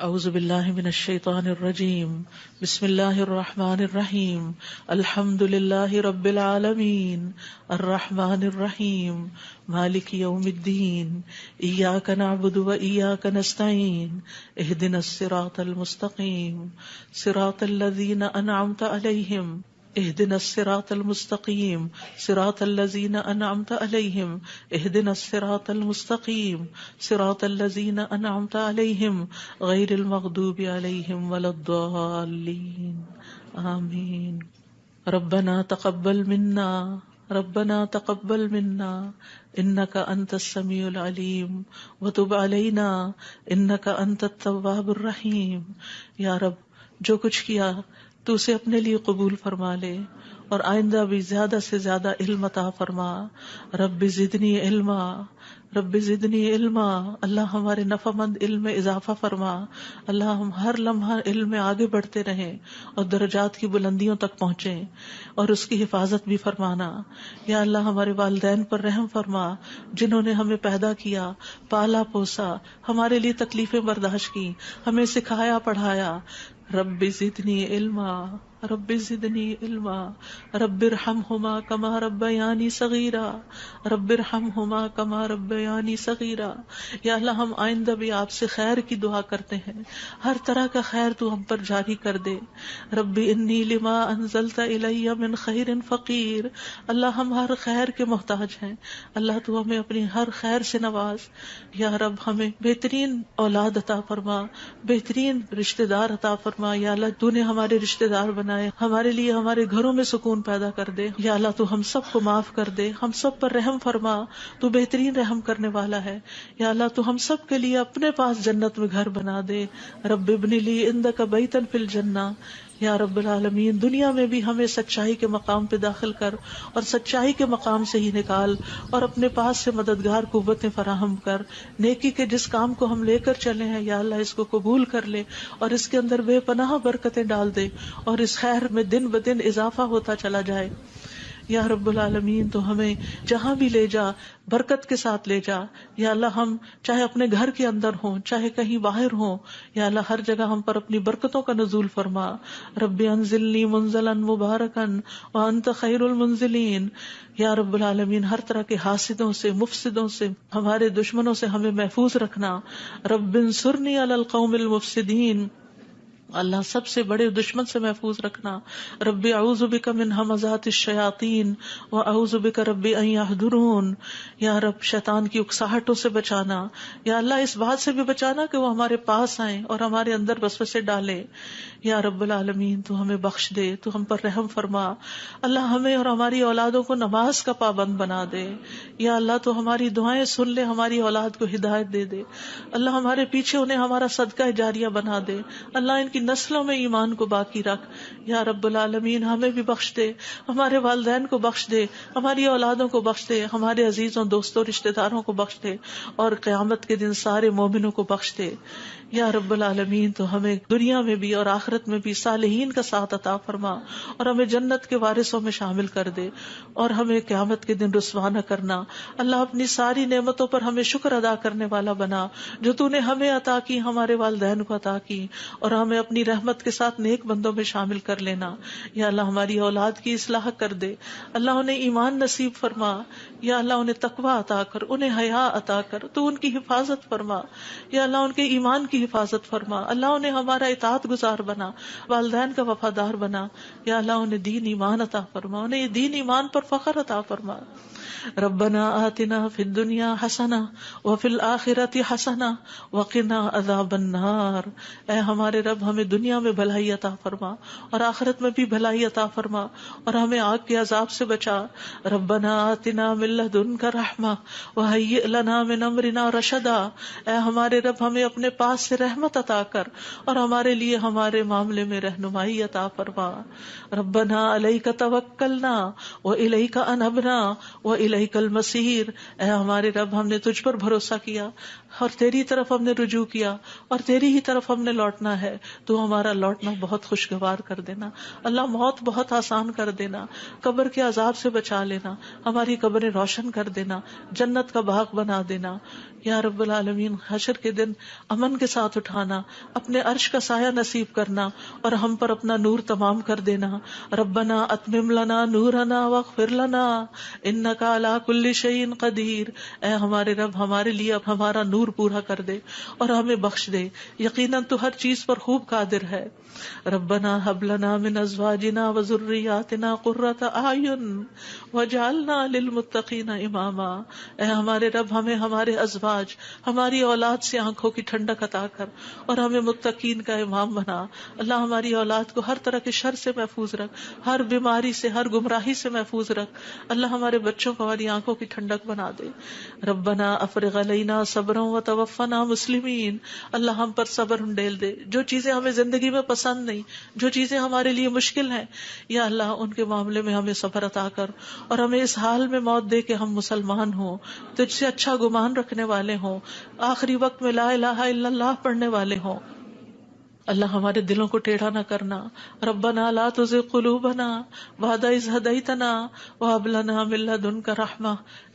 اعوذ باللہ من الشیطان الرجیم بسم اللہ الرحمن الرحیم الحمد للہ رب العالمین الرحمن الرحیم مالک یوم الدین ایاک نعبد و ایاک نستعین اہدنا الصراط المستقیم صراط الذین انعمت علیہم اهدنا الصراط المستقیم صراط الذین انعمت علیہم اهدنا الصراط المستقیم صراط الذین انعمت علیہم غیر المغضوب علیہم ولا الضالین آمین۔ ربنا تقبل منا انک انت السمیع العلیم وتب علینا انک انت التواب الرحیم۔ یا رب، جو کچھ کیا تو اسے اپنے لیے قبول فرما لے اور آئندہ بھی زیادہ سے زیادہ علم عطا فرما۔ رب زدنی علما، اللہ ہمارے نفع مند علم میں اضافہ فرما۔ اللہ ہم ہر لمحہ علم میں آگے بڑھتے رہیں اور درجات کی بلندیوں تک پہنچیں اور اس کی حفاظت بھی فرمانا۔ یا اللہ ہمارے والدین پر رحم فرما، جنہوں نے ہمیں پیدا کیا، پالا پوسا، ہمارے لیے تکلیفیں برداشت کی، ہمیں سکھایا پڑھایا۔ رب زدنی علما رب ارحمہما کما ربیانی صغیرا یا اللہ ہم آئندہ بھی آپ سے خیر کی دعا کرتے ہیں، ہر طرح کا خیر تو ہم پر جاری کر دے۔ رب انی لما انزلت الی من خیر فقیر، اللہ ہم ہر خیر کے محتاج ہیں، اللہ تو ہمیں اپنی ہر خیر سے نواز۔ یا رب ہمیں بہترین اولاد عطا فرما، بہترین رشتہ دار عطا فرما۔ یا اللہ تو نے ہمارے رشتہ دار بنائے، ہمارے لیے ہمارے گھروں میں سکون پیدا کر دے۔ یا اللہ تو ہم سب کو معاف کر دے، ہم سب پر رحم فرما، تو بہترین رحم کرنے والا ہے۔ یا اللہ تو ہم سب کے لیے اپنے پاس جنت میں گھر بنا دے۔ رب ابن لی عندک بیتا فی الجنہ، یا رب العالمین دنیا میں بھی ہمیں سچائی کے مقام پہ داخل کر اور سچائی کے مقام سے ہی نکال، اور اپنے پاس سے مددگار قوتیں فراہم کر۔ نیکی کے جس کام کو ہم لے کر چلے ہیں یا اللہ اس کو قبول کر لے اور اس کے اندر بے پناہ برکتیں ڈال دے اور اس خیر میں دن بدن اضافہ ہوتا چلا جائے۔ یا رب العالمین تو ہمیں جہاں بھی لے جا برکت کے ساتھ لے جا۔ یا اللہ ہم چاہے اپنے گھر کے اندر ہوں چاہے کہیں باہر ہوں، یا اللہ ہر جگہ ہم پر اپنی برکتوں کا نزول فرما۔ رب انزلنی منزلا مبارکا وانت خیر المنزلین۔ یا رب العالمین ہر طرح کے حاسدوں سے، مفسدوں سے، ہمارے دشمنوں سے ہمیں محفوظ رکھنا۔ رب انصرنی علی القوم المفسدین، اللہ سب سے بڑے دشمن سے محفوظ رکھنا۔ رب اعوذ بک من ہمزات الشیاطین واعوذ بک رب ان یحضرون، یا رب شیطان کی اکساہٹوں سے بچانا، یا اللہ اس بات سے بھی بچانا کہ وہ ہمارے پاس آئیں اور ہمارے اندر وسوسے ڈالے۔ یا رب العالمین تو ہمیں بخش دے، تو ہم پر رحم فرما۔ اللہ ہمیں اور ہماری اولادوں کو نماز کا پابند بنا دے۔ یا اللہ تو ہماری دعائیں سن لے، ہماری اولاد کو ہدایت دے دے۔ اللہ ہمارے پیچھے انہیں ہمارا صدقہ جاریہ بنا دے۔ اللہ ان کی نسلوں میں ایمان کو باقی رکھ۔ یا رب العالمین ہمیں بھی بخش دے، ہمارے والدین کو بخش دے، ہماری اولادوں کو بخش دے، ہمارے عزیزوں دوستوں رشتہ داروں کو بخش دے، اور قیامت کے دن سارے مومنوں کو بخش دے۔ یا رب العالمین تو ہمیں دنیا میں بھی اور آخرت میں بھی صالحین کا ساتھ عطا فرما اور ہمیں جنت کے وارثوں میں شامل کر دے، اور ہمیں قیامت کے دن رسوا نہ کرنا۔ اللہ اپنی ساری نعمتوں پر ہمیں شکر ادا کرنے والا بنا، جو تو نے ہمیں عطا کی، ہمارے والدین کو عطا کی، اور ہمیں اپنی رحمت کے ساتھ نیک بندوں میں شامل کر لینا۔ یا اللہ ہماری اولاد کی اصلاح کر دے، اللہ انہیں ایمان نصیب فرما۔ یا اللہ انہیں تقوی عطا کر، انہیں حیا عطا کر، تو ان کی حفاظت فرما۔ یا اللہ ان کے ایمان کی حفاظت فرما، اللہ انہیں ہمارا اطاعت گزار بنا، والدین کا وفادار بنا۔ یا اللہ انہیں دین ایمان عطا فرما، انہیں دین ایمان پر فخر عطا فرما۔ ربنا آتنا فی الدنیا حسنہ وفی الآخرۃ حسنہ وقنا عذاب النار۔ اے ہمارے رب ہمیں دنیا میں بھلائی عطا فرما اور آخرت میں بھی بھلائی عطا فرما، اور ہمیں آگ کے عذاب سے بچا۔ ربنا آتنا من لدنک رحمہ وہیئ لنا من امرنا رشدا۔ اے ہمارے رب ہمیں اپنے پاس سے رحمت عطا کر اور ہمارے لیے ہمارے معاملے میں رہنمائی عطا فرما۔ ربنا علیک توکلنا والیک انبنا والیک المصیر۔ اے ہمارے رب ہم نے تجھ پر بھروسہ کیا، اور تیری طرف ہم نے رجوع کیا اور تیری ہی طرف ہم نے لوٹنا ہے، تو ہمارا لوٹنا بہت خوشگوار کر دینا. اللہ موت بہت آسان کر دینا، قبر کے عذاب سے بچا لینا، ہماری قبریں روشن کر دینا، جنت کا باغ بنا دینا. یا رب العالمین حشر کے دن امن کے ساتھ اٹھانا، اپنے عرش کا سایہ نصیب کرنا اور ہم پر اپنا نور تمام کر دینا. ربنا اتمم لنا نورنا واغفر لنا انک علی کل شیء قدیر. اے ہمارے رب ہمارے لیے اب ہمارا نور پورا کر دے اور ہمیں بخش دے، یقیناً تو ہر چیز پر خوب قادر ہے. ربنا هب لنا من ازواجنا وذرياتنا قرة اعین واجعلنا للمتقین اماما. اے ہمارے رب ہمیں ہمارے ازواج، ہماری اولاد سے آنکھوں کی ٹھنڈک عطا کر اور ہمیں متقین کا امام بنا. اللہ ہماری اولاد کو ہر طرح کے شر سے محفوظ رکھ، ہر بیماری سے، ہر گمراہی سے محفوظ رکھ. اللہ ہمارے بچوں کو ہماری آنکھوں کی ٹھنڈک بنا دے. ربنا افرغ علینا صبرا وتوفنا مسلمین. اللہ ہم پر صبر انڈیل دے. جو چیزیں ہمیں زندگی میں پسند نہیں، جو چیزیں ہمارے لیے مشکل ہیں، یا اللہ ان کے معاملے میں ہمیں صبر عطا کر اور ہمیں اس حال میں موت دے کہ ہم مسلمان ہوں، تجھ سے اچھا گمان رکھنے والے ہوں، آخری وقت میں لا الہ الا اللہ پڑھنے والے ہوں. اللہ ہمارے دلوں کو ٹیڑھا نہ کرنا. ربنا لا تزغ قلوبنا بعد اذ ہدیتنا وہب لنا من لدنک رحمہ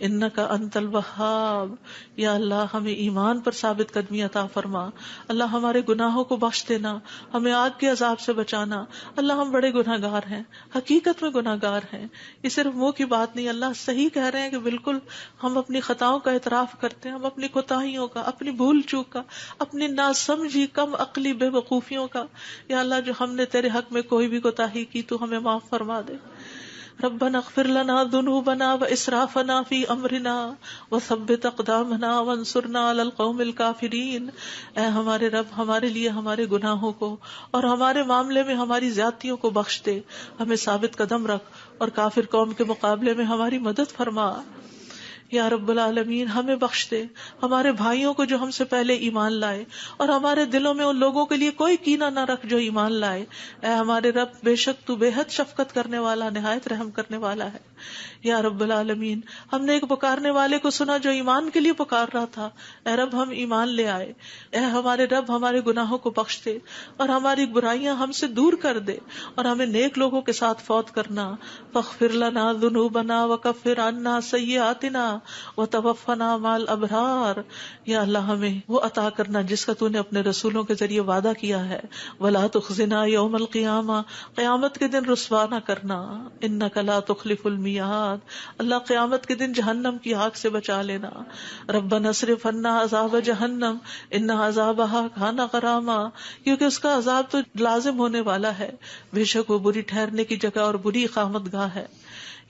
انک انت الوہاب. یا اللہ ہمیں ایمان پر ثابت قدمی عطا فرما. اللہ ہمارے گناہوں کو بخش دینا، ہمیں آگ کے عذاب سے بچانا. اللہ ہم بڑے گناہ گار ہیں، حقیقت میں گناہ گار ہیں، یہ صرف منہ کی بات نہیں. اللہ صحیح کہہ رہے ہیں کہ بالکل ہم اپنی خطاؤں کا اعتراف کرتے ہیں، ہم اپنی کوتاہیوں کا، اپنی بھول چوک کا، اپنی ناسمجھی کم عقلی بے وقوفیوں کا. یا اللہ جو ہم نے تیرے حق میں کوئی بھی کوتاہی کی تو ہمیں معاف فرما دے. ربنا اغفر لنا ذنوبنا واسرافنا فی امرنا وثبت اقدامنا وانصرنا علی القوم الکافرین. اے ہمارے رب ہمارے لیے ہمارے گناہوں کو اور ہمارے معاملے میں ہماری زیادتیوں کو بخش دے، ہمیں ثابت قدم رکھ اور کافر قوم کے مقابلے میں ہماری مدد فرما. یا رب العالمین ہمیں بخش دے، ہمارے بھائیوں کو جو ہم سے پہلے ایمان لائے، اور ہمارے دلوں میں ان لوگوں کے لیے کوئی کینہ نہ رکھ جو ایمان لائے. اے ہمارے رب بے شک تو بے حد شفقت کرنے والا، نہایت رحم کرنے والا ہے. یا رب العالمین ہم نے ایک پکارنے والے کو سنا جو ایمان کے لیے پکار رہا تھا، اے رب ہم ایمان لے آئے. اے ہمارے رب ہمارے گناہوں کو بخش دے اور ہماری برائیاں ہم سے دور کر دے اور ہمیں نیک لوگوں کے ساتھ فوت کرنا. فاغفر لنا ذنوبنا وکفر عنا سیئاتنا وتوفنا مع الابرار. یا اللہ ہمیں وہ عطا کرنا جس کا تو نے اپنے رسولوں کے ذریعے وعدہ کیا ہے. ولا تخزنا یوم القیامہ، قیامت کے دن رسوا نہ کرنا. انک لا تخلف المیعاد، اللہ قیامت کے دن جہنم کی آگ سے بچا لینا. ربنا اصرف عنا عذاب جہنم ان عذابها کان غراما، کیونکہ اس کا عذاب تو لازم ہونے والا ہے، بے شک وہ بری ٹھہرنے کی جگہ اور بری اقامت گاہ ہے.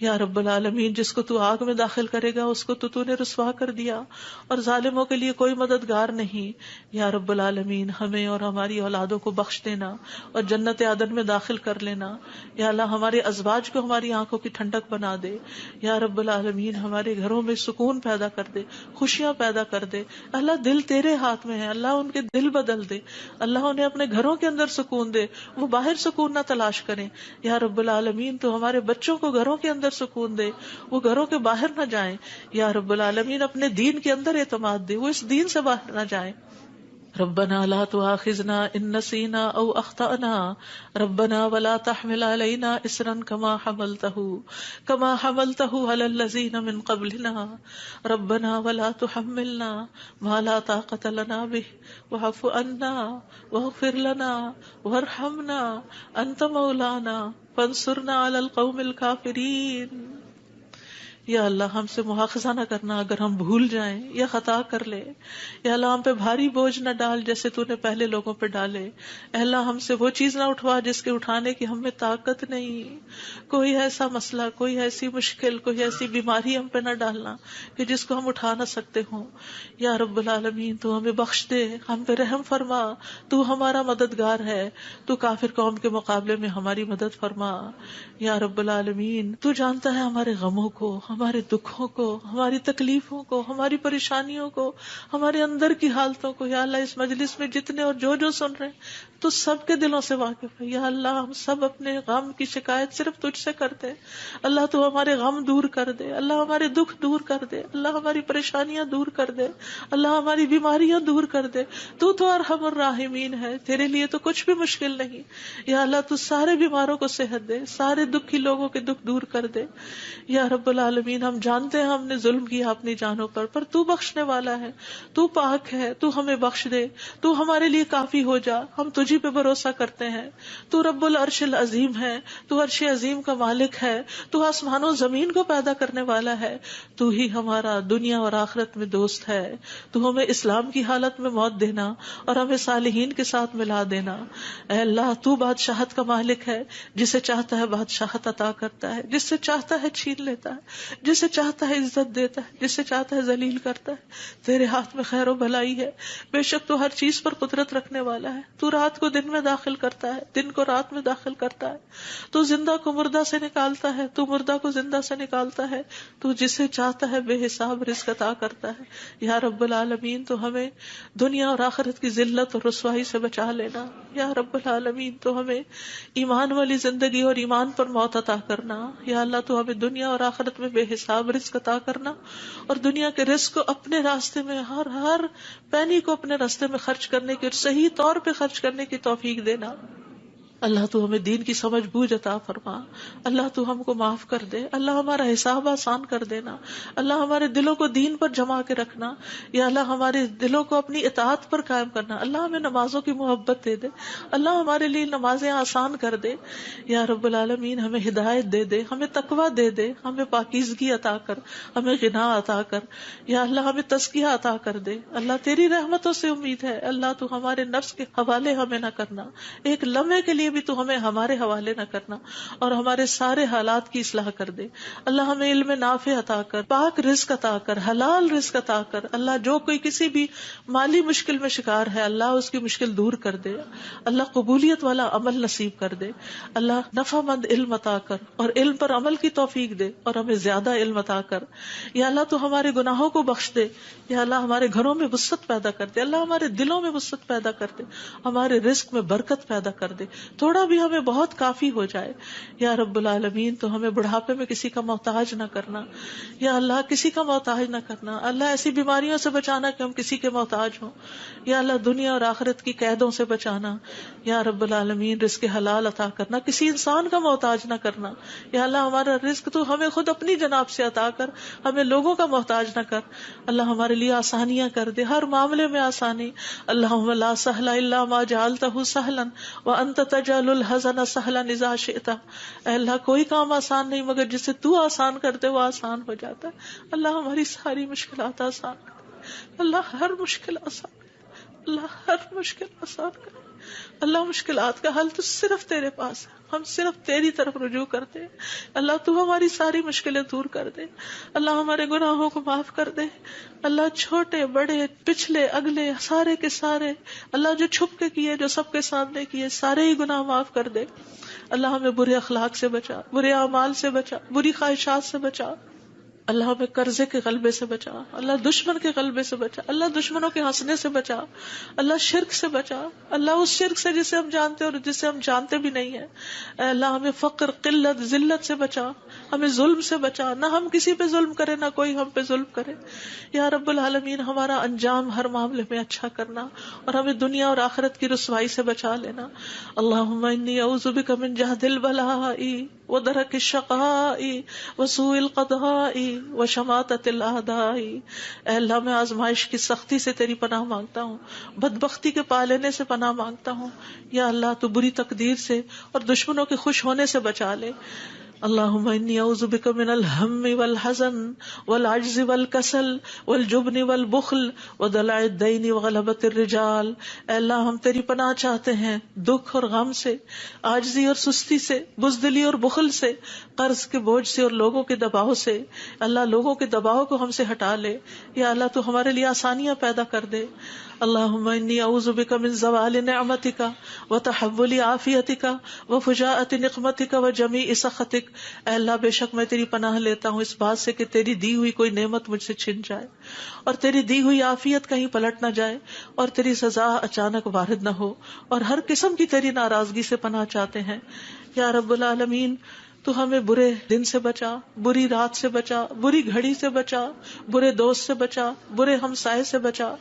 یا رب العالمین جس کو تو آگ میں داخل کرے گا اس کو تو نے رسوا کر دیا، اور ظالموں کے لیے کوئی مددگار نہیں. یا رب العالمین ہمیں اور ہماری اولادوں کو بخش دینا اور جنت عدن میں داخل کر لینا. یا اللہ ہمارے ازواج کو ہماری آنکھوں کی ٹھنڈک بنا دے. یا رب العالمین ہمارے گھروں میں سکون پیدا کر دے، خوشیاں پیدا کر دے. اللہ دل تیرے ہاتھ میں ہے، اللہ ان کے دل بدل دے، اللہ انہیں اپنے گھروں کے اندر سکون دے، وہ باہر سکون نہ تلاش کریں. یا رب العالمین تو ہمارے بچوں کو گھروں کے اندر سکون دے، وہ گھروں کے باہر نہ جائیں. یا رب العالمین اپنے دین کے اندر اعتماد دے، وہ اس دین سے باہر نہ جائیں. ربنا لا تؤاخذنا ان نسينا او اخطأنا ربنا ولا تحمل علينا اصرا كما حملته على الذين من قبلنا ربنا ولا تحملنا ما لا طاقة لنا به واعف عنا واغفر لنا وارحمنا انت مولانا فانصرنا على القوم الكافرين. یا اللہ ہم سے مواخذہ نہ کرنا اگر ہم بھول جائیں یا خطا کر لے. یا اللہ ہم پہ بھاری بوجھ نہ ڈال جیسے تو نے پہلے لوگوں پہ ڈالے. اے اللہ ہم سے وہ چیز نہ اٹھوا جس کے اٹھانے کی ہم میں طاقت نہیں. کوئی ایسا مسئلہ، کوئی ایسی مشکل، کوئی ایسی بیماری ہم پہ نہ ڈالنا کہ جس کو ہم اٹھا نہ سکتے ہوں. یا رب العالمین تو ہمیں بخش دے، ہم پہ رحم فرما، تو ہمارا مددگار ہے، تو کافر قوم کے مقابلے میں ہماری مدد فرما. یا رب العالمین تو جانتا ہے ہمارے غموں کو، ہمارے دکھوں کو، ہماری تکلیفوں کو، ہماری پریشانیوں کو، ہمارے اندر کی حالتوں کو یا اللہ اس مجلس میں جتنے اور جو سن رہے ہیں تو سب کے دلوں سے واقف ہے یا اللہ. ہم سب اپنے غم کی شکایت صرف تجھ سے کرتے ہیں. اللہ تو ہمارے غم دور کر دے، اللہ ہمارے دکھ دور کر دے، اللہ ہماری پریشانیاں دور کر دے، اللہ ہماری بیماریاں دور کر دے. تو ارحم الراحمین ہے، تیرے لیے تو کچھ بھی مشکل نہیں. یا اللہ تو سارے بیماروں کو صحت دے، سارے دکھی لوگوں کے دکھ دور کر دے. یا رب العالمین ہم جانتے ہیں ہم نے ظلم کیا اپنی جانوں پر تو بخشنے والا ہے، تو پاک ہے، تو ہمیں بخش دے، تو ہمارے لیے کافی ہو جا. ہم تجھی پہ بھروسہ کرتے ہیں. تو رب العرش العظیم ہے، تو عرش عظیم کا مالک ہے، تو آسمان و زمین کو پیدا کرنے والا ہے. تو ہی ہمارا دنیا اور آخرت میں دوست ہے. تو ہمیں اسلام کی حالت میں موت دینا اور ہمیں صالحین کے ساتھ ملا دینا. اے اللہ تو بادشاہت کا مالک ہے، جسے چاہتا ہے بادشاہت عطا کرتا ہے، جس سے چاہتا ہے چھین لیتا ہے، جسے چاہتا ہے عزت دیتا ہے، جسے چاہتا ہے ذلیل کرتا ہے. تیرے ہاتھ میں خیر و بھلائی ہے. بے شک تو ہر چیز پر قدرت رکھنے والا ہے. تو رات کو دن میں داخل کرتا ہے، دن کو رات میں داخل کرتا ہے. تو زندہ کو مردہ سے نکالتا ہے، تو مردہ کو زندہ سے نکالتا ہے. تو جسے چاہتا ہے بے حساب رزق عطا کرتا ہے. یا رب العالمین تو ہمیں دنیا اور آخرت کی ذلت اور رسوائی سے بچا لینا. یا رب العالمین تو ہمیں ایمان والی زندگی اور ایمان پر موت عطا کرنا. یا اللہ تو ہمیں دنیا اور آخرت میں بے حساب رزق عطا کرنا اور دنیا کے رزق کو اپنے راستے میں ہر پینی کو اپنے راستے میں خرچ کرنے کی اور صحیح طور پہ خرچ کرنے کی توفیق دینا. اللہ تو ہمیں دین کی سمجھ بوجھ عطا فرما. اللہ تو ہم کو معاف کر دے. اللہ ہمارا حساب آسان کر دینا. اللہ ہمارے دلوں کو دین پر جما کے رکھنا. یا اللہ ہمارے دلوں کو اپنی اطاعت پر قائم کرنا. اللہ ہمیں نمازوں کی محبت دے دے. اللہ ہمارے لیے نمازیں آسان کر دے. یا رب العالمین ہمیں ہدایت دے دے، ہمیں تقویٰ دے دے، ہمیں پاکیزگی عطا کر، ہمیں غنا عطا کر. یا اللہ ہمیں تزکیہ عطا کر دے. اللہ تیری رحمتوں سے امید ہے. اللہ تو ہمارے نفس کے حوالے ہمیں نہ کرنا. ایک لمحے کے لیے بھی تو ہمیں ہمارے حوالے نہ کرنا اور ہمارے سارے حالات کی اصلاح کر دے. اللہ ہمیں علم نافع عطا کر، پاک رزق عطا کر، حلال رزق عطا کر. اللہ جو کوئی کسی بھی مالی مشکل میں شکار ہے اللہ اس کی مشکل دور کر دے. اللہ قبولیت والا عمل نصیب کر دے. اللہ نفع مند علم عطا کر اور علم پر عمل کی توفیق دے اور ہمیں زیادہ علم عطا کر. یا اللہ تو ہمارے گناہوں کو بخش دے. یا اللہ ہمارے گھروں میں وسعت پیدا کر دے. اللہ ہمارے دلوں میں وسعت پیدا کر دے. ہمارے رزق میں برکت پیدا کر دے. تھوڑا بھی ہمیں بہت کافی ہو جائے. یا رب العالمین تو ہمیں بڑھاپے میں کسی کا محتاج نہ کرنا. یا اللہ کسی کا محتاج نہ کرنا. اللہ ایسی بیماریوں سے بچانا کہ ہم کسی کے محتاج ہوں. یا اللہ دنیا اور آخرت کی قیدوں سے بچانا. یا رب العالمین رزق حلال عطا کرنا، کسی انسان کا محتاج نہ کرنا. یا اللہ ہمارا رزق تو ہمیں خود اپنی جناب سے عطا کر، ہمیں لوگوں کا محتاج نہ کر. اللہ ہمارے لیے آسانیاں کر دے، ہر معاملے میں آسانی. اللہم لا سہل الا ما جعلتہ سہلا وانت تجعل الحزن سہلا اذا شئت. اے اللہ کوئی کام آسان نہیں مگر جسے تو آسان کرتے وہ آسان ہو جاتا ہے. اللہ ہماری ساری مشکلات آسان کر. اللہ ہر مشکل آسان کر. اللہ ہر مشکل آسان کر. اللہ مشکلات کا حل تو صرف تیرے پاس ہے. ہم صرف تیری طرف رجوع کرتے ہیں. اللہ تو ہماری ساری مشکلیں دور کر دے. اللہ ہمارے گناہوں کو معاف کر دے. اللہ چھوٹے بڑے پچھلے اگلے سارے کے سارے اللہ جو چھپ کے کیے جو سب کے سامنے کیے سارے ہی گناہ معاف کر دے. اللہ ہمیں برے اخلاق سے بچا، برے اعمال سے بچا، بری خواہشات سے بچا. اللہ ہمیں قرضے کے غلبے سے بچا. اللہ دشمن کے غلبے سے بچا. اللہ دشمنوں کے ہنسنے سے بچا. اللہ شرک سے بچا. اللہ اس شرک سے جسے ہم جانتے اور جسے ہم جانتے بھی نہیں ہیں. اے اللہ ہمیں فقر، قلت، ذلت سے بچا. ہمیں ظلم سے بچا. نہ ہم کسی پہ ظلم کرے نہ کوئی ہم پہ ظلم کرے. یا رب العالمین ہمارا انجام ہر معاملے میں اچھا کرنا اور ہمیں دنیا اور آخرت کی رسوائی سے بچا لینا. اللہم انی اعوذ بک من جہد البلاء ودرک الشقاء وسوء القضاء وشماتۃ الاعداء. اے اللہ میں آزمائش کی سختی سے تیری پناہ مانگتا ہوں، بدبختی کے پا لینے سے پناہ مانگتا ہوں. یا اللہ تو بری تقدیر سے اور دشمنوں کے خوش ہونے سے بچا لے. اللہم انی اعوذ بک من الہم والحزن والعجز والکسل والجبن والبخل ودلع الدین وغلبۃ الرجال. اے اللہ ہم تیری پناہ چاہتے ہیں دکھ اور غم سے، عاجزی اور سستی سے، بزدلی اور بخل سے، قرض کے بوجھ سے اور لوگوں کے دباؤ سے. اللہ لوگوں کے دباؤ کو ہم سے ہٹا لے. یا اللہ تو ہمارے لیے آسانیاں پیدا کر دے. اللہم انی اعوذ بک من زوال نعمتک وتحول عافیتک وفجاءۃ نقمتک وجمیع سخطک. بک، اے اللہ بے شک میں تیری پناہ لیتا ہوں اس بات سے کہ تیری دی ہوئی کوئی نعمت مجھ سے چھن جائے، اور تیری دی ہوئی عافیت کہیں پلٹ نہ جائے، اور تیری سزا اچانک وارد نہ ہو، اور ہر قسم کی تیری ناراضگی سے پناہ چاہتے ہیں یا رب العالمین۔ تو ہمیں برے دن سے بچا، بری رات سے بچا، بری گھڑی سے بچا، برے دوست سے بچا، برے ہمسائے سے بچا۔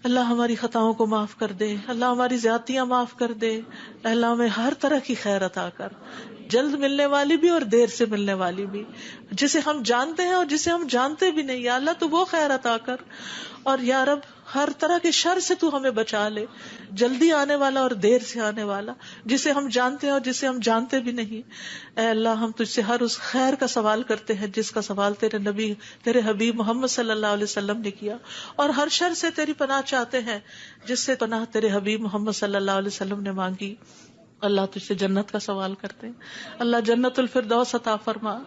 اللہ ہماری خطاؤں کو معاف کر دے، اللہ ہماری زیادتیاں معاف کر دے، اللہ ہمیں ہر طرح کی خیر عطا کر، جلد ملنے والی بھی اور دیر سے ملنے والی بھی، جسے ہم جانتے ہیں اور جسے ہم جانتے بھی نہیں، یا اللہ تو وہ خیر عطا کر، اور یا رب ہر طرح کے شر سے تو ہمیں بچا لے، جلدی آنے والا اور دیر سے آنے والا، جسے ہم جانتے ہیں اور جسے ہم جانتے بھی نہیں۔ اے اللہ ہم تجھ سے ہر اس خیر کا سوال کرتے ہیں جس کا سوال تیرے نبی، تیرے حبیب محمد صلی اللہ علیہ وسلم نے کیا، اور ہر شر سے تیری پناہ چاہتے ہیں جس سے پناہ تیرے حبیب محمد صلی اللہ علیہ وسلم نے مانگی۔ اللہ تجھ سے جنت کا سوال کرتے ہیں، اللہ جنت الفردوس عطا فرما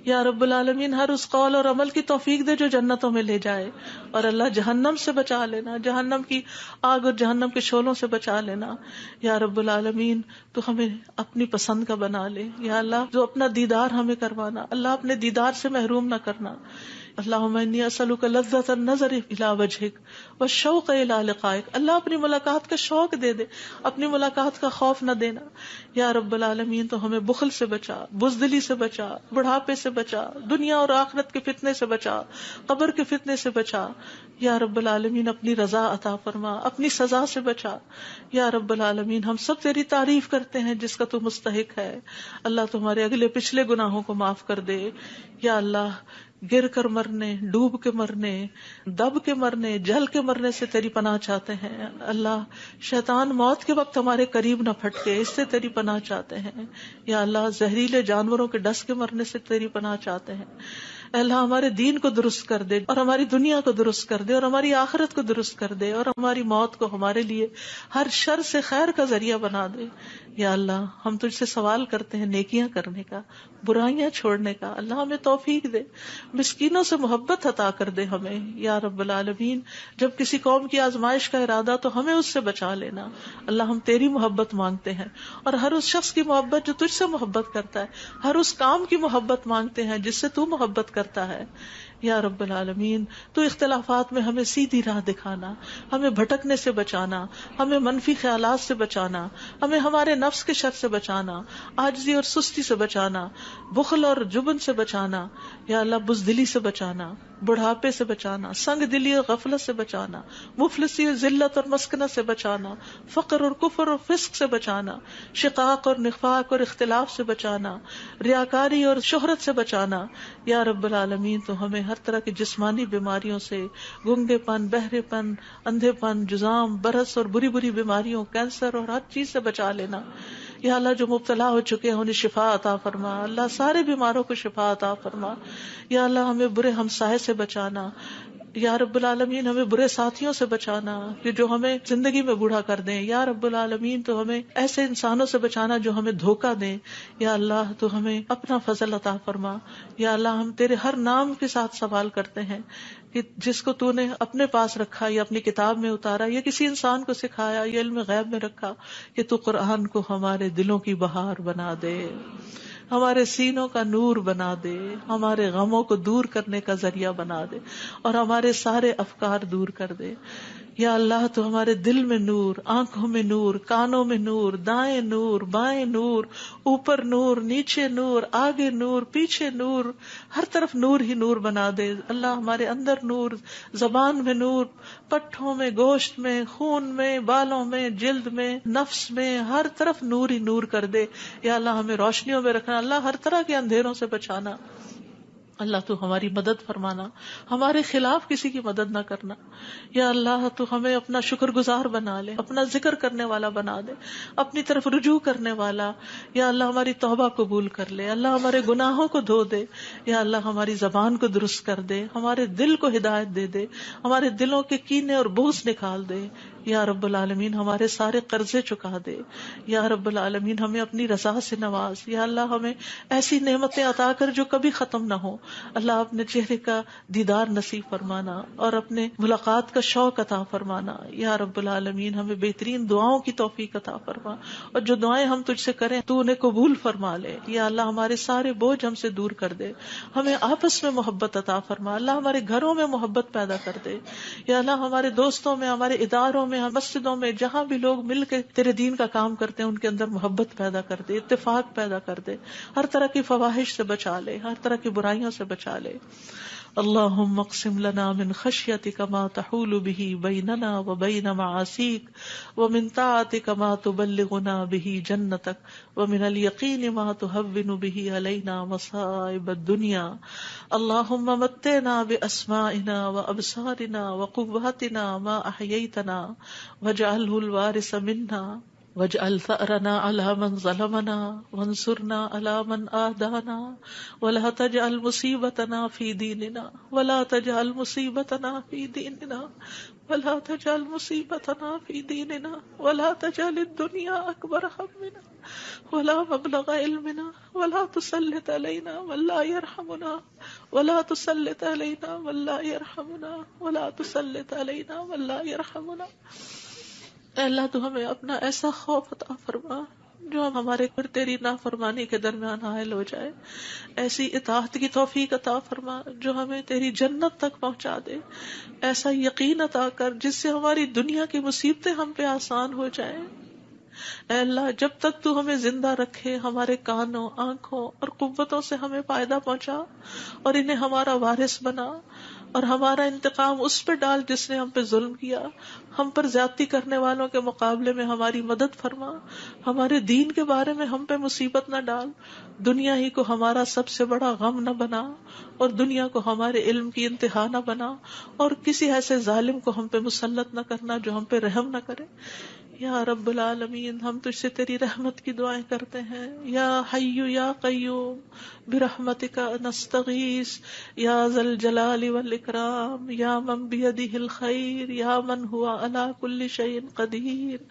یا رب العالمین، ہر اس قول اور عمل کی توفیق دے جو جنتوں میں لے جائے، اور اللہ جہنم سے بچا لینا، جہنم کی آگ اور جہنم کے شعلوں سے بچا لینا یا رب العالمین۔ تو ہمیں اپنی پسند کا بنا لے یا اللہ، جو اپنا دیدار ہمیں کروانا، اللہ اپنے دیدار سے محروم نہ کرنا۔ اللہم انی اسألک لذۃ النظر الی وجہک والشوق الی لقائک، اللہ اپنی ملاقات کا شوق دے دے، اپنی ملاقات کا خوف نہ دینا یا رب العالمین۔ تو ہمیں بخل سے بچا، بزدلی سے بچا، بڑھاپے سے بچا، دنیا اور آخرت کے فتنے سے بچا، قبر کے فتنے سے بچا یا رب العالمین۔ اپنی رضا عطا فرما، اپنی سزا سے بچا یا رب العالمین۔ ہم سب تیری تعریف کرتے ہیں جس کا تو مستحق ہے، اللہ تمہارے اگلے پچھلے گناہوں کو معاف کر دے یا اللہ۔ گر کر مرنے، ڈوب کے مرنے، دب کے مرنے، جل کے مرنے سے تیری پناہ چاہتے ہیں اللہ۔ شیطان موت کے وقت ہمارے قریب نہ پھٹکے، اس سے تیری پناہ چاہتے ہیں یا اللہ۔ زہریلے جانوروں کے ڈس کے مرنے سے تیری پناہ چاہتے ہیں اے اللہ۔ ہمارے دین کو درست کر دے اور ہماری دنیا کو درست کر دے اور ہماری آخرت کو درست کر دے، اور ہماری موت کو ہمارے لیے ہر شر سے خیر کا ذریعہ بنا دے یا اللہ۔ ہم تجھ سے سوال کرتے ہیں نیکیاں کرنے کا، برائیاں چھوڑنے کا، اللہ ہمیں توفیق دے، مسکینوں سے محبت عطا کر دے ہمیں یا رب العالمین۔ جب کسی قوم کی آزمائش کا ارادہ تو ہمیں اس سے بچا لینا اللہ۔ ہم تیری محبت مانگتے ہیں، اور ہر اس شخص کی محبت جو تجھ سے محبت کرتا ہے، ہر اس کام کی محبت مانگتے ہیں جس سے تو محبت کرتا ہے یا رب العالمین۔ تو اختلافات میں ہمیں سیدھی راہ دکھانا، ہمیں بھٹکنے سے بچانا، ہمیں منفی خیالات سے بچانا، ہمیں ہمارے نفس کے شر سے بچانا، عاجزی اور سستی سے بچانا، بخل اور جبن سے بچانا یا اللہ، بزدلی سے بچانا، بڑھاپے سے بچانا، سنگ دلی اور غفلت سے بچانا، مفلسی اور ذلت اور مسکنت سے بچانا، فقر اور کفر اور فسق سے بچانا، شقاق اور نفاق اور اختلاف سے بچانا، ریاکاری اور شہرت سے بچانا یا رب العالمین۔ تو ہمیں ہر طرح کی جسمانی بیماریوں سے، گنگے پن، بہرے پن، اندھے پن، جزام، برس اور بری بری بیماریوں، کینسر اور ہر چیز سے بچا لینا یا اللہ۔ جو مبتلا ہو چکے ہیں انہیں شفا عطا فرما اللہ، سارے بیماروں کو شفا عطا فرما یا اللہ۔ ہمیں برے ہمسائے سے بچانا یا رب العالمین، ہمیں برے ساتھیوں سے بچانا کہ جو ہمیں زندگی میں بوڑھا کر دیں یا رب العالمین۔ تو ہمیں ایسے انسانوں سے بچانا جو ہمیں دھوکہ دیں یا اللہ۔ تو ہمیں اپنا فضل عطا فرما یا اللہ۔ ہم تیرے ہر نام کے ساتھ سوال کرتے ہیں کہ جس کو تو نے اپنے پاس رکھا یا اپنی کتاب میں اتارا یا کسی انسان کو سکھایا یا علم غیب میں رکھا، کہ تو قرآن کو ہمارے دلوں کی بہار بنا دے، ہمارے سینوں کا نور بنا دے، ہمارے غموں کو دور کرنے کا ذریعہ بنا دے، اور ہمارے سارے افکار دور کر دے یا اللہ۔ تو ہمارے دل میں نور، آنکھوں میں نور، کانوں میں نور، دائیں نور، بائیں نور، اوپر نور، نیچے نور، آگے نور، پیچھے نور، ہر طرف نور ہی نور بنا دے اللہ۔ ہمارے اندر نور، زبان میں نور، پٹھوں میں، گوشت میں، خون میں، بالوں میں، جلد میں، نفس میں، ہر طرف نور ہی نور کر دے یا اللہ۔ ہمیں روشنیوں میں رکھنا اللہ، ہر طرح کے اندھیروں سے بچانا اللہ۔ تو ہماری مدد فرمانا، ہمارے خلاف کسی کی مدد نہ کرنا یا اللہ۔ تو ہمیں اپنا شکر گزار بنا لے، اپنا ذکر کرنے والا بنا دے، اپنی طرف رجوع کرنے والا یا اللہ۔ ہماری توبہ قبول کر لے اللہ، ہمارے گناہوں کو دھو دے یا اللہ۔ ہماری زبان کو درست کر دے، ہمارے دل کو ہدایت دے دے، ہمارے دلوں کے کینے اور بغض نکال دے یا رب العالمین ہمارے سارے قرضے چکا دے. یا رب العالمین ہمیں اپنی رضا سے نواز. یا اللہ ہمیں ایسی نعمتیں عطا کر جو کبھی ختم نہ ہو. اللہ اپنے چہرے کا دیدار نصیب فرمانا اور اپنے ملاقات کا شوق عطا فرمانا. یا رب العالمین ہمیں بہترین دعاؤں کی توفیق عطا فرما, اور جو دعائیں ہم تجھ سے کریں تو انہیں قبول فرما لے. یا اللہ ہمارے سارے بوجھ ہم سے دور کر دے, ہمیں آپس میں محبت عطا فرما. اللہ ہمارے گھروں میں محبت پیدا کر دے. یا اللہ ہمارے دوستوں میں, ہمارے اداروں میں, مسجدوں میں, جہاں بھی لوگ مل کے تیرے دین کا کام کرتے ہیں ان کے اندر محبت پیدا کر دے, اتفاق پیدا کر دے, ہر طرح کی فواحش سے بچا لے, ہر طرح کی برائیوں سے بچا لے. اللہم اقسم لنا من خشیتک ما تحول به بیننا وبین معاصیک ومن طاعتک ما تبلغنا به جنتک ومن الیقین ما تهون به علینا مصائب الدنیا. اللہم متعنا باسمائنا وابصارنا وقواتنا ما احییتنا واجعله الوارث منا واجعل ثأرنا على من ظلمنا وانصرنا على من آدانا ولا تجعل مصيبتنا في ديننا ولا تجعل مصيبتنا في ديننا ولا تجعل مصيبتنا في ديننا ولا تجعل الدنيا أكبر همنا ولا مبلغ علمنا ولا تسلط علينا من لا يرحمنا ولا تسلط علينا من لا يرحمنا ولا تسلط علينا من لا يرحمنا. اے اللہ تو ہمیں اپنا ایسا خوف عطا فرما جو ہمارے اور تیری نافرمانی کے درمیان حائل ہو جائے, ایسی اطاعت کی توفیق عطا فرما جو ہمیں تیری جنت تک پہنچا دے, ایسا یقین عطا کر جس سے ہماری دنیا کی مصیبتیں ہم پہ آسان ہو جائیں. اے اللہ جب تک تو ہمیں زندہ رکھے ہمارے کانوں, آنکھوں اور قوتوں سے ہمیں فائدہ پہنچا اور انہیں ہمارا وارث بنا, اور ہمارا انتقام اس پہ ڈال جس نے ہم پہ ظلم کیا. ہم پر زیادتی کرنے والوں کے مقابلے میں ہماری مدد فرما, ہمارے دین کے بارے میں ہم پہ مصیبت نہ ڈال, دنیا ہی کو ہمارا سب سے بڑا غم نہ بنا اور دنیا کو ہمارے علم کی انتہا نہ بنا, اور کسی ایسے ظالم کو ہم پہ مسلط نہ کرنا جو ہم پہ رحم نہ کرے. یا رب العالمین ہم تجھ سے تیری رحمت کی دعائیں کرتے ہیں. یا حی یا قیوم برحمتک نستغیث یا ذا الجلال والاکرام یا من بیدہ الخیر یا من ہوا علی کل شیء قدیر.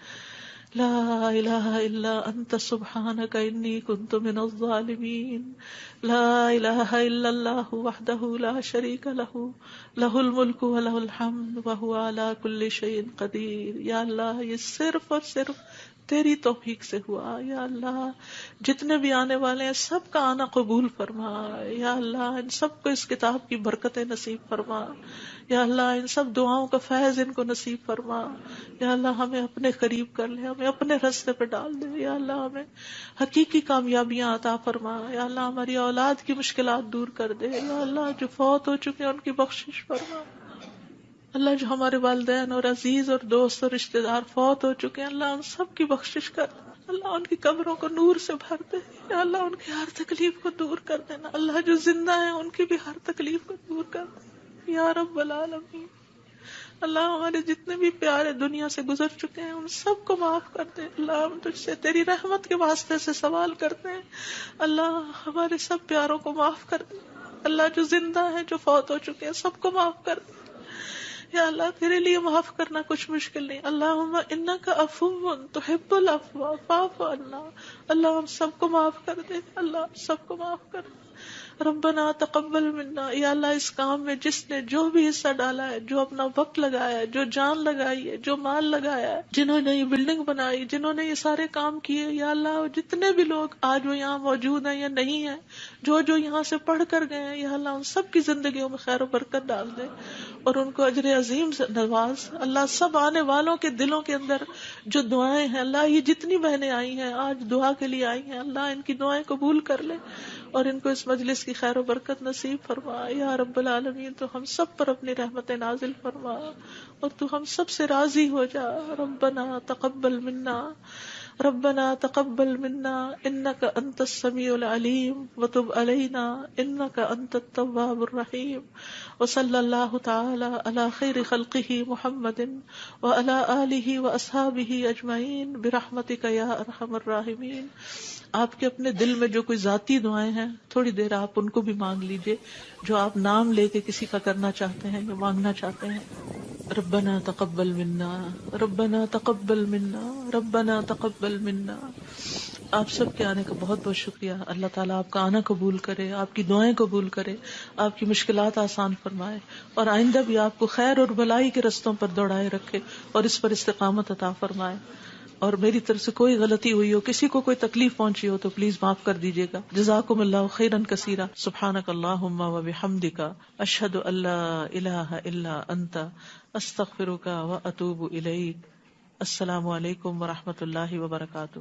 لا الہ الا انت سبحانک انی کنت من الظالمین. لا الہ الا اللہ وحدہ لا شریک لہ لہ الملک ولہ الحمد وہو علی کل شیء قدیر. یا اللہ یہ صرف اور صرف تیری توفیق سے ہوا. یا اللہ جتنے بھی آنے والے ہیں سب کا آنا قبول فرما. یا اللہ ان سب کو اس کتاب کی برکتیں نصیب فرما. یا اللہ ان سب دعاؤں کا فیض ان کو نصیب فرما. یا اللہ ہمیں اپنے قریب کر لے, ہمیں اپنے راستے پہ ڈال دے. یا اللہ ہمیں حقیقی کامیابیاں عطا فرما. یا اللہ ہماری اولاد کی مشکلات دور کر دے. یا اللہ جو فوت ہو چکے ہیں ان کی بخشش فرما. اللہ جو ہمارے والدین اور عزیز اور دوست اور رشتہ دار فوت ہو چکے ہیں اللہ ان سب کی بخشش کر. اللہ ان کی قبروں کو نور سے بھر دے. یا اللہ ان کی ہر تکلیف کو دور کر دینا. اللہ جو زندہ ہیں ان کی بھی ہر تکلیف کو دور کر دے یا رب العالمین. اللہ ہمارے جتنے بھی پیارے دنیا سے گزر چکے ہیں ان سب کو معاف کر دے. اللہ ہم تجھ سے تیری رحمت کے واسطے سے سوال کرتے ہیں, اللہ ہمارے سب پیاروں کو معاف کر دے. اللہ جو زندہ ہیں جو فوت ہو چکے ہیں سب کو معاف کر دے. یا اللہ تیرے لیے معاف کرنا کچھ مشکل نہیں. اللہم انک عفو تحب العفو فاعف عنا. اللہ ہم سب کو معاف کر دے. اللہ سب کو معاف کر دے. ربنا تقبل منا. یا اللہ اس کام میں جس نے جو بھی حصہ ڈالا ہے, جو اپنا وقت لگایا ہے, جو جان لگائی ہے, جو مال لگایا ہے, جنہوں نے یہ بلڈنگ بنائی, جنہوں نے یہ سارے کام کیے, یا اللہ جتنے بھی لوگ آج وہ یہاں موجود ہیں یا نہیں ہیں, جو یہاں سے پڑھ کر گئے ہیں, یا اللہ ان سب کی زندگیوں میں خیر و برکت ڈال دے اور ان کو اجر عظیم سے نواز. اللہ سب آنے والوں کے دلوں کے اندر جو دعائیں ہیں, اللہ یہ جتنی بہنیں آئی ہیں آج دعا کے لیے آئی ہیں, اللہ ان کی دعائیں قبول کر لے اور ان کو اس مجلس کی خیر و برکت نصیب فرما. یا رب العالمین تو ہم سب پر اپنی رحمت نازل فرما اور تو ہم سب سے راضی ہو جا. ربنا تقبل منا ربنا تقبل منا انك انت السميع العليم وتب علينا انك انت التواب الرحيم. وصلى الله تعالى على خير خلقه محمد وعلى آله واصحابه اجمعين برحمتك يا ارحم الراحمين. آپ کے اپنے دل میں جو کوئی ذاتی دعائیں ہیں تھوڑی دیر آپ ان کو بھی مانگ لیجئے. جو آپ نام لے کے کسی کا کرنا چاہتے ہیں یا مانگنا چاہتے ہیں. ربنا تقبل منا، ربنا تقبل منا، ربنا تقبل منا. آپ سب کے آنے کا بہت بہت شکریہ. اللہ تعالیٰ آپ کا آنا قبول کرے، آپ کی دعائیں قبول کرے، آپ کی مشکلات آسان فرمائے، اور آئندہ بھی آپ کو خیر اور بھلائی کے رستوں پر دوڑائے رکھے اور اس پر استقامت عطا فرمائے. اور میری طرف سے کوئی غلطی ہوئی ہو، کسی کو کوئی تکلیف پہنچی ہو تو پلیز معاف کر دیجیے گا. جزاکم اللہ خیرا کثیرا. سبحانک اللہم و بحمدک، اشہد ان لا الہ الا انت، استغفرک و اتوب الیک. السلام علیکم و رحمۃ اللہ وبرکاتہ.